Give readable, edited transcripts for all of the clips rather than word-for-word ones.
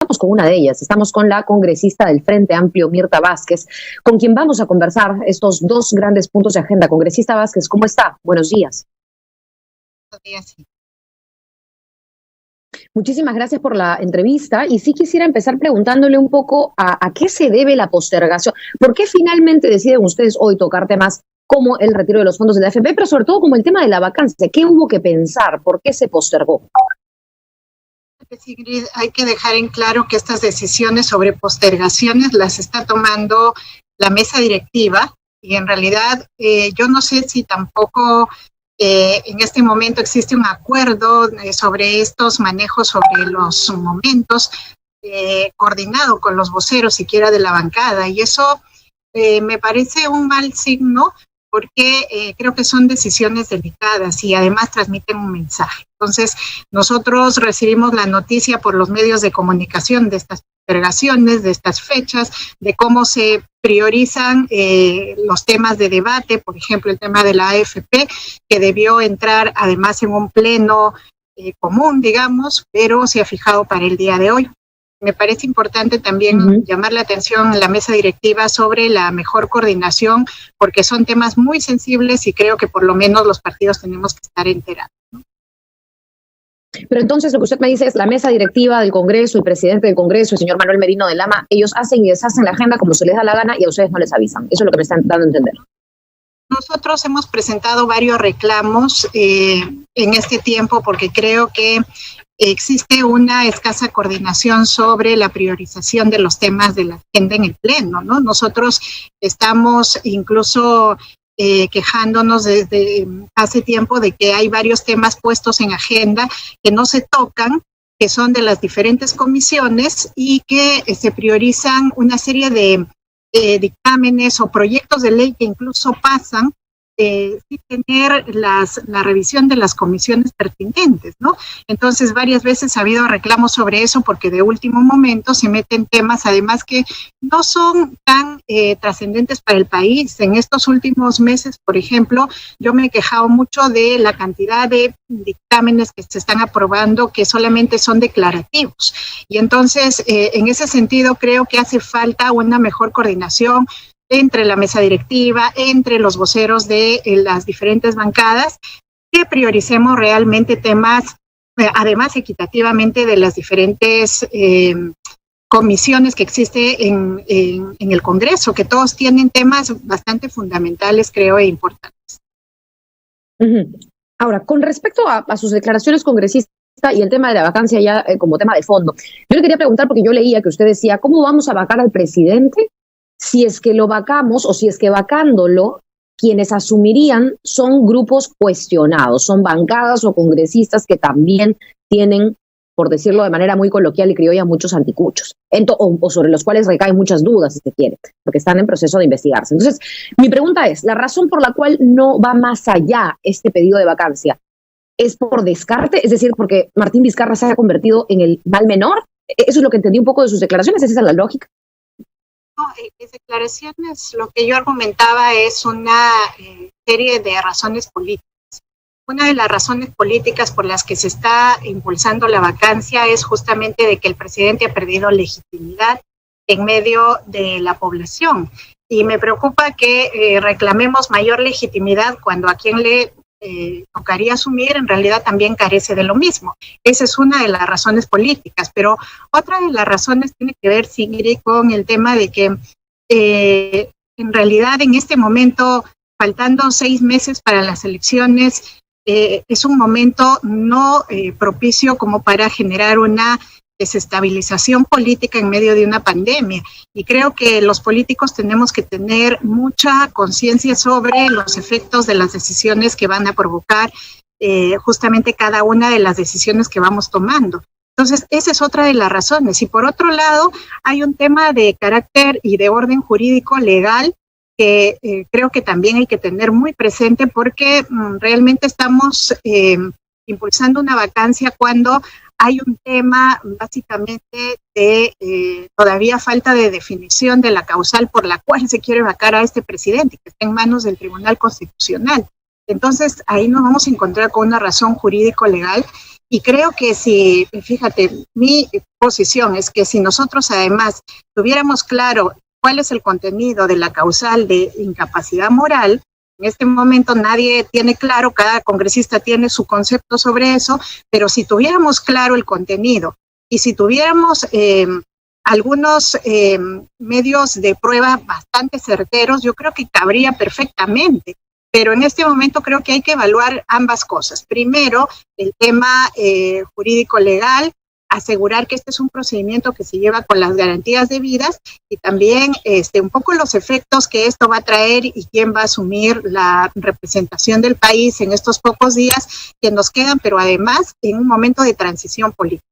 estamos con una de ellas, estamos con la congresista del Frente Amplio, Mirta Vázquez, con quien vamos a conversar estos dos grandes puntos de agenda. Congresista Vázquez, ¿cómo está? Buenos días. Buenos días. Muchísimas gracias por la entrevista y sí quisiera empezar preguntándole un poco a qué se debe la postergación. ¿Por qué finalmente deciden ustedes hoy tocar temas como el retiro de los fondos de la AFP, pero sobre todo como el tema de la vacancia? ¿Qué hubo que pensar? ¿Por qué se postergó? Sigrid, hay que dejar en claro que estas decisiones sobre postergaciones las está tomando la mesa directiva y en realidad yo no sé si tampoco en este momento existe un acuerdo sobre estos manejos sobre los momentos coordinado con los voceros siquiera de la bancada, y eso me parece un mal signo porque creo que son decisiones delicadas y además transmiten un mensaje. Entonces, nosotros recibimos la noticia por los medios de comunicación de estas postergaciones, de estas fechas, de cómo se priorizan los temas de debate, por ejemplo, el tema de la AFP, que debió entrar además en un pleno común, digamos, pero se ha fijado para el día de hoy. Me parece importante también llamar la atención a la mesa directiva sobre la mejor coordinación, porque son temas muy sensibles y creo que por lo menos los partidos tenemos que estar enterados, ¿no? Pero entonces lo que usted me dice es la mesa directiva del Congreso, el presidente del Congreso, el señor Manuel Merino de Lama, ellos hacen y deshacen la agenda como se les da la gana y a ustedes no les avisan. Eso es lo que me están dando a entender. Nosotros hemos presentado varios reclamos en este tiempo porque creo que existe una escasa coordinación sobre la priorización de los temas de la agenda en el Pleno, ¿no? Nosotros estamos incluso quejándonos desde hace tiempo de que hay varios temas puestos en agenda que no se tocan, que son de las diferentes comisiones y que se priorizan una serie de dictámenes o proyectos de ley que incluso pasan sin tener la revisión de las comisiones pertinentes, ¿no? Entonces, varias veces ha habido reclamos sobre eso porque de último momento se meten temas, además que no son tan trascendentes para el país. En estos últimos meses, por ejemplo, yo me he quejado mucho de la cantidad de dictámenes que se están aprobando que solamente son declarativos. Y entonces, en ese sentido, creo que hace falta una mejor coordinación entre la mesa directiva, entre los voceros de las diferentes bancadas, que prioricemos realmente temas, además equitativamente de las diferentes comisiones que existe en el Congreso, que todos tienen temas bastante fundamentales, creo, e importantes. Ahora, con respecto a sus declaraciones congresistas y el tema de la vacancia ya como tema de fondo, yo le quería preguntar, porque yo leía que usted decía, ¿cómo vamos a vacar al presidente si es que lo vacamos o si es que vacándolo, quienes asumirían son grupos cuestionados, son bancadas o congresistas que también tienen, por decirlo de manera muy coloquial y criolla, muchos anticuchos, o sobre los cuales recaen muchas dudas, si se quiere, porque están en proceso de investigarse? Entonces, mi pregunta es, ¿la razón por la cual no va más allá este pedido de vacancia es por descarte? Es decir, porque Martín Vizcarra se ha convertido en el mal menor. Eso es lo que entendí un poco de sus declaraciones, ¿esa es la lógica? Mis declaraciones, lo que yo argumentaba es una serie de razones políticas. Una de las razones políticas por las que se está impulsando la vacancia es justamente de que el presidente ha perdido legitimidad en medio de la población. Y me preocupa que reclamemos mayor legitimidad cuando a quien le tocaría asumir en realidad también carece de lo mismo. Esa es una de las razones políticas, pero otra de las razones tiene que ver, Sigrid, con el tema de que en realidad en este momento, faltando 6 meses para las elecciones, es un momento no propicio como para generar una desestabilización política en medio de una pandemia. Y creo que los políticos tenemos que tener mucha conciencia sobre los efectos de las decisiones que van a provocar justamente cada una de las decisiones que vamos tomando. Entonces, esa es otra de las razones. Y por otro lado, hay un tema de carácter y de orden jurídico legal que creo que también hay que tener muy presente porque realmente estamos impulsando una vacancia cuando hay un tema básicamente de todavía falta de definición de la causal por la cual se quiere vacar a este presidente, que está en manos del Tribunal Constitucional. Entonces, ahí nos vamos a encontrar con una razón jurídico-legal Y creo que si, fíjate, mi posición es que si nosotros además tuviéramos claro cuál es el contenido de la causal de incapacidad moral, en este momento nadie tiene claro, cada congresista tiene su concepto sobre eso, pero si tuviéramos claro el contenido y si tuviéramos algunos medios de prueba bastante certeros, yo creo que cabría perfectamente. Pero en este momento creo que hay que evaluar ambas cosas. Primero, el tema jurídico-legal, asegurar que este es un procedimiento que se lleva con las garantías debidas y también un poco los efectos que esto va a traer y quién va a asumir la representación del país en estos pocos días que nos quedan, pero además en un momento de transición política.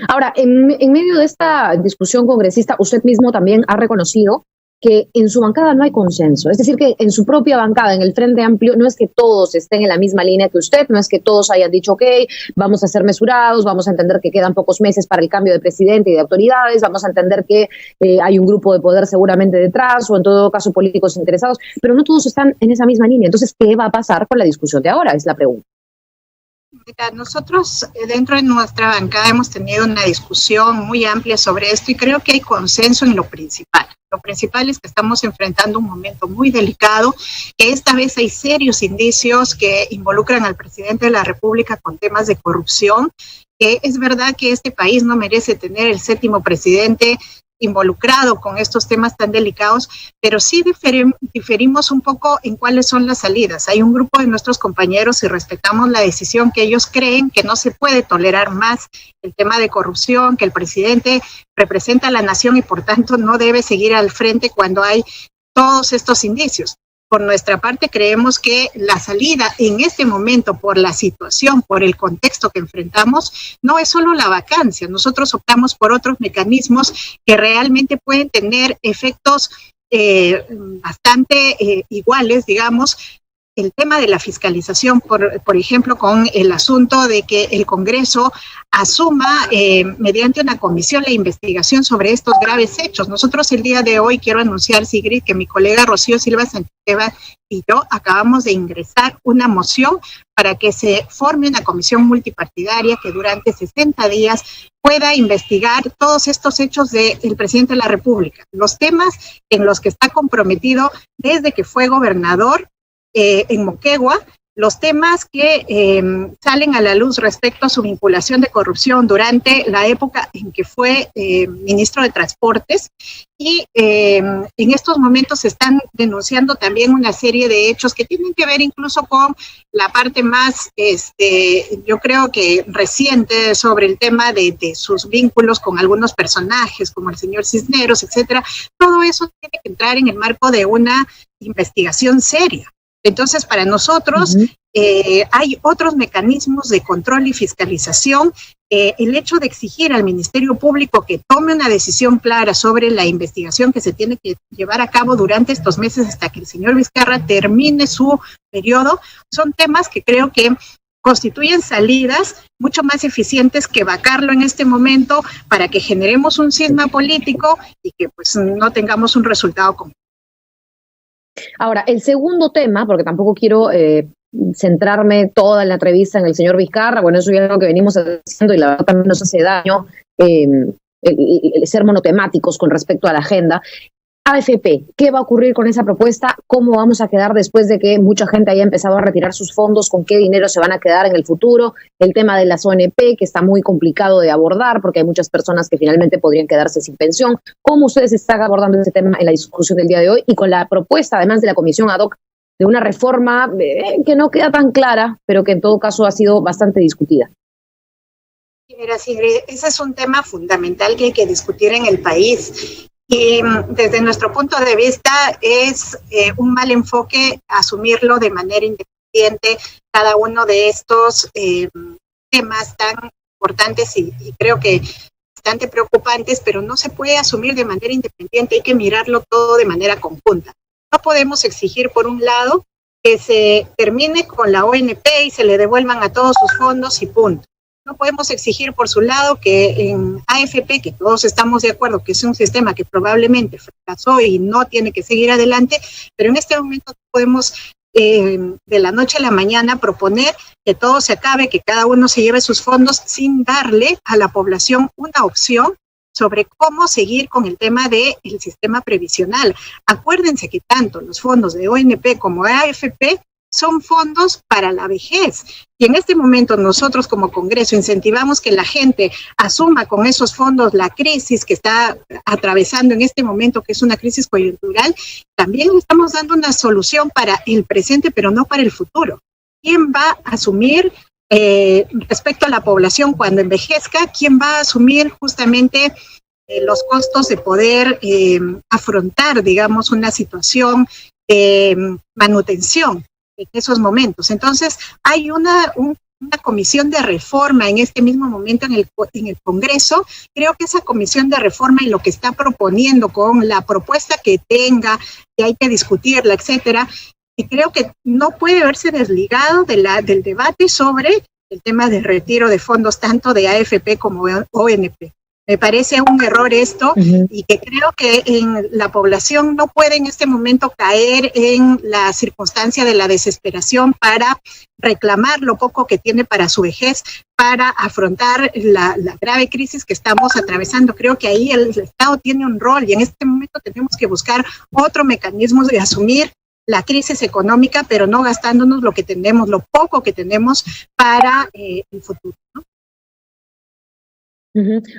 Ahora, en medio de esta discusión congresista, usted mismo también ha reconocido que en su bancada no hay consenso. Es decir, que en su propia bancada, en el Frente Amplio, no es que todos estén en la misma línea que usted, no es que todos hayan dicho, ok, vamos a ser mesurados, vamos a entender que quedan pocos meses para el cambio de presidente y de autoridades, vamos a entender que hay un grupo de poder seguramente detrás, o en todo caso políticos interesados, pero no todos están en esa misma línea. Entonces, ¿qué va a pasar con la discusión de ahora? Es la pregunta. Nosotros dentro de nuestra bancada hemos tenido una discusión muy amplia sobre esto y creo que hay consenso en lo principal. Lo principal es que estamos enfrentando un momento muy delicado, que esta vez hay serios indicios que involucran al presidente de la República con temas de corrupción, que es verdad que este país no merece tener el 7º presidente involucrado con estos temas tan delicados, pero sí diferimos un poco en cuáles son las salidas. Hay un grupo de nuestros compañeros y respetamos la decisión que ellos creen que no se puede tolerar más el tema de corrupción, que el presidente representa a la nación y por tanto no debe seguir al frente cuando hay todos estos indicios. Por nuestra parte, creemos que la salida en este momento por la situación, por el contexto que enfrentamos, no es solo la vacancia. Nosotros optamos por otros mecanismos que realmente pueden tener efectos bastante iguales, digamos. El tema de la fiscalización, por ejemplo, con el asunto de que el Congreso asuma mediante una comisión la investigación sobre estos graves hechos. Nosotros el día de hoy quiero anunciar, Sigrid, que mi colega Rocío Silva Santisteban y yo acabamos de ingresar una moción para que se forme una comisión multipartidaria que durante 60 días pueda investigar todos estos hechos del presidente de la República, los temas en los que está comprometido desde que fue gobernador en Moquegua, los temas que salen a la luz respecto a su vinculación de corrupción durante la época en que fue ministro de Transportes y en estos momentos se están denunciando también una serie de hechos que tienen que ver incluso con la parte más, yo creo que reciente sobre el tema de sus vínculos con algunos personajes como el señor Cisneros, etcétera. Todo eso tiene que entrar en el marco de una investigación seria. Entonces, para nosotros hay otros mecanismos de control y fiscalización. El hecho de exigir al Ministerio Público que tome una decisión clara sobre la investigación que se tiene que llevar a cabo durante estos meses hasta que el señor Vizcarra termine su periodo, son temas que creo que constituyen salidas mucho más eficientes que vacarlo en este momento para que generemos un cisma político y que pues no tengamos un resultado común. Ahora, el segundo tema, porque tampoco quiero centrarme toda en la entrevista en el señor Vizcarra, bueno, eso ya es lo que venimos haciendo y la verdad también nos hace daño el ser monotemáticos con respecto a la agenda. AFP, ¿qué va a ocurrir con esa propuesta? ¿Cómo vamos a quedar después de que mucha gente haya empezado a retirar sus fondos? ¿Con qué dinero se van a quedar en el futuro? El tema de las ONP, que está muy complicado de abordar porque hay muchas personas que finalmente podrían quedarse sin pensión. ¿Cómo ustedes están abordando ese tema en la discusión del día de hoy? Y con la propuesta, además de la comisión ad hoc, de una reforma que no queda tan clara, pero que en todo caso ha sido bastante discutida. Mira, Sigrid, ese es un tema fundamental que hay que discutir en el país. Y desde nuestro punto de vista es un mal enfoque asumirlo de manera independiente, cada uno de estos temas tan importantes y creo que bastante preocupantes, pero no se puede asumir de manera independiente, hay que mirarlo todo de manera conjunta. No podemos exigir, por un lado, que se termine con la ONP y se le devuelvan a todos sus fondos y punto. No podemos exigir, por su lado, que en AFP, que todos estamos de acuerdo que es un sistema que probablemente fracasó y no tiene que seguir adelante, pero en este momento podemos de la noche a la mañana proponer que todo se acabe, que cada uno se lleve sus fondos sin darle a la población una opción sobre cómo seguir con el tema del sistema previsional. Acuérdense que tanto los fondos de ONP como de AFP son fondos para la vejez. Y en este momento nosotros como Congreso incentivamos que la gente asuma con esos fondos la crisis que está atravesando en este momento, que es una crisis coyuntural. También estamos dando una solución para el presente, pero no para el futuro. ¿Quién va a asumir respecto a la población cuando envejezca? ¿Quién va a asumir justamente los costos de poder afrontar, digamos, una situación de manutención en esos momentos? Entonces, hay una comisión de reforma en este mismo momento en el Congreso. Creo que esa comisión de reforma y lo que está proponiendo con la propuesta que tenga, que hay que discutirla, etcétera, y creo que no puede verse desligado del debate sobre el tema de retiro de fondos tanto de AFP como de ONP. Me parece un error esto y que creo que la población no puede en este momento caer en la circunstancia de la desesperación para reclamar lo poco que tiene para su vejez, para afrontar la grave crisis que estamos atravesando. Creo que ahí el Estado tiene un rol y en este momento tenemos que buscar otro mecanismo de asumir la crisis económica, pero no gastándonos lo que tenemos, lo poco que tenemos para el futuro, ¿no?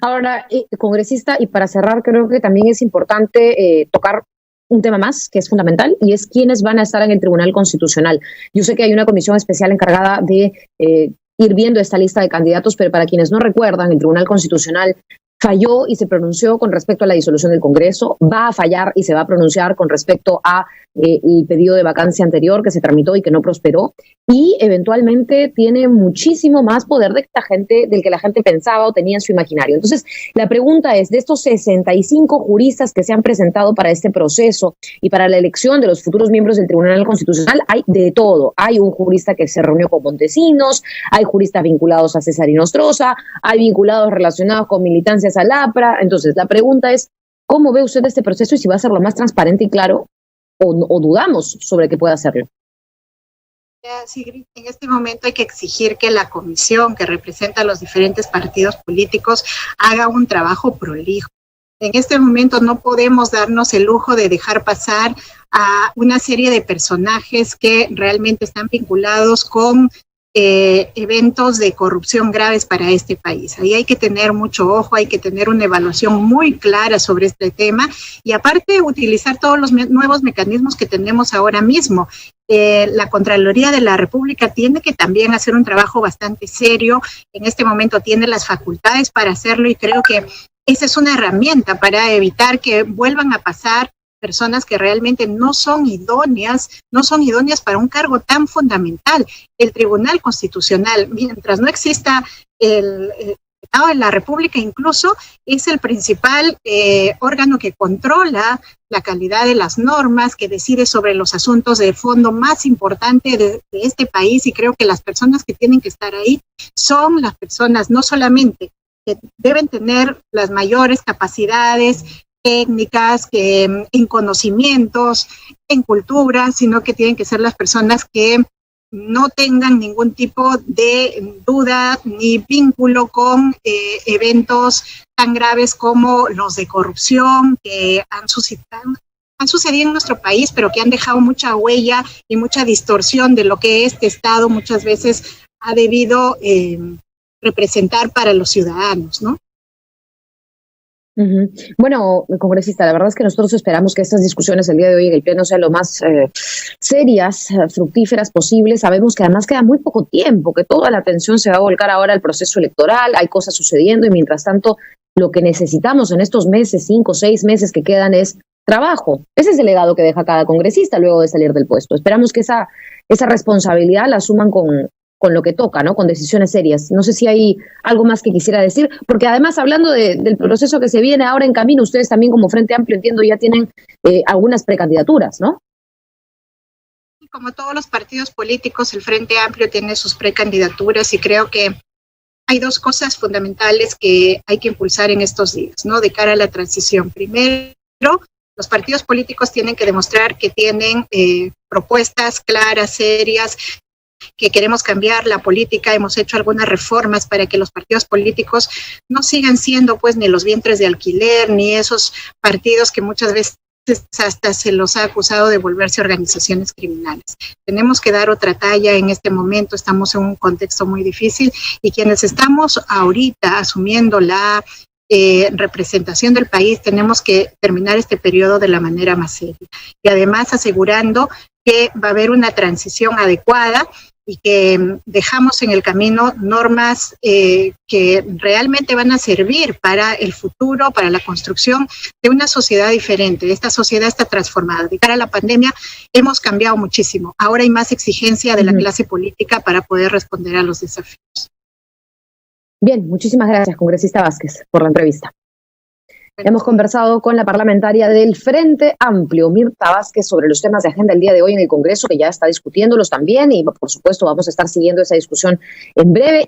Ahora, congresista, y para cerrar, creo que también es importante tocar un tema más que es fundamental, y es quiénes van a estar en el Tribunal Constitucional. Yo sé que hay una comisión especial encargada de ir viendo esta lista de candidatos, pero para quienes no recuerdan, el Tribunal Constitucional falló y se pronunció con respecto a la disolución del Congreso, va a fallar y se va a pronunciar con respecto a el pedido de vacancia anterior que se tramitó y que no prosperó, y eventualmente tiene muchísimo más poder del que la gente pensaba o tenía en su imaginario. Entonces, la pregunta es, de estos 65 juristas que se han presentado para este proceso y para la elección de los futuros miembros del Tribunal Constitucional, hay de todo. Hay un jurista que se reunió con Montesinos, hay juristas vinculados a César y Nostroza, hay vinculados relacionados con militancias al APRA. Entonces, la pregunta es, ¿cómo ve usted este proceso y si va a ser lo más transparente y claro o dudamos sobre que pueda hacerlo? Sí, en este momento hay que exigir que la comisión que representa a los diferentes partidos políticos haga un trabajo prolijo. En este momento no podemos darnos el lujo de dejar pasar a una serie de personajes que realmente están vinculados con eventos de corrupción graves para este país. Ahí hay que tener mucho ojo, hay que tener una evaluación muy clara sobre este tema y aparte utilizar todos los nuevos mecanismos que tenemos ahora mismo. La Contraloría de la República tiene que también hacer un trabajo bastante serio. En este momento tiene las facultades para hacerlo y creo que esa es una herramienta para evitar que vuelvan a pasar personas que realmente no son idóneas para un cargo tan fundamental. El Tribunal Constitucional, mientras no exista el Estado de la República, incluso es el principal órgano que controla la calidad de las normas, que decide sobre los asuntos de fondo más importantes de este país, y creo que las personas que tienen que estar ahí son las personas no solamente que deben tener las mayores capacidades técnicas, en conocimientos, en cultura, sino que tienen que ser las personas que no tengan ningún tipo de duda ni vínculo con eventos tan graves como los de corrupción que han sucedido en nuestro país, pero que han dejado mucha huella y mucha distorsión de lo que este Estado muchas veces ha debido representar para los ciudadanos, ¿no? Bueno, congresista, la verdad es que nosotros esperamos que estas discusiones el día de hoy en el Pleno sean lo más serias, fructíferas posibles. Sabemos que además queda muy poco tiempo, que toda la atención se va a volcar ahora al proceso electoral, hay cosas sucediendo y mientras tanto lo que necesitamos en estos meses, 5 o 6 meses que quedan es trabajo. Ese es el legado que deja cada congresista luego de salir del puesto. Esperamos que esa responsabilidad la asuman con lo que toca, ¿no? Con decisiones serias. No sé si hay algo más que quisiera decir, porque además hablando del proceso que se viene ahora en camino, ustedes también como Frente Amplio, entiendo, ya tienen algunas precandidaturas, ¿no? Como todos los partidos políticos, el Frente Amplio tiene sus precandidaturas y creo que hay 2 cosas fundamentales que hay que impulsar en estos días, ¿no? De cara a la transición. Primero, los partidos políticos tienen que demostrar que tienen propuestas claras, serias, que queremos cambiar la política. Hemos hecho algunas reformas para que los partidos políticos no sigan siendo pues ni los vientres de alquiler, ni esos partidos que muchas veces hasta se los ha acusado de volverse organizaciones criminales. Tenemos que dar otra talla en este momento, estamos en un contexto muy difícil y quienes estamos ahorita asumiendo la representación del país tenemos que terminar este periodo de la manera más seria y además asegurando que va a haber una transición adecuada y que dejamos en el camino normas que realmente van a servir para el futuro, para la construcción de una sociedad diferente. Esta sociedad está transformada. De cara a la pandemia hemos cambiado muchísimo. Ahora hay más exigencia de la clase política para poder responder a los desafíos. Bien, muchísimas gracias, congresista Vázquez, por la entrevista. Hemos conversado con la parlamentaria del Frente Amplio, Mirta Vázquez, sobre los temas de agenda el día de hoy en el Congreso, que ya está discutiéndolos también y, por supuesto, vamos a estar siguiendo esa discusión en breve.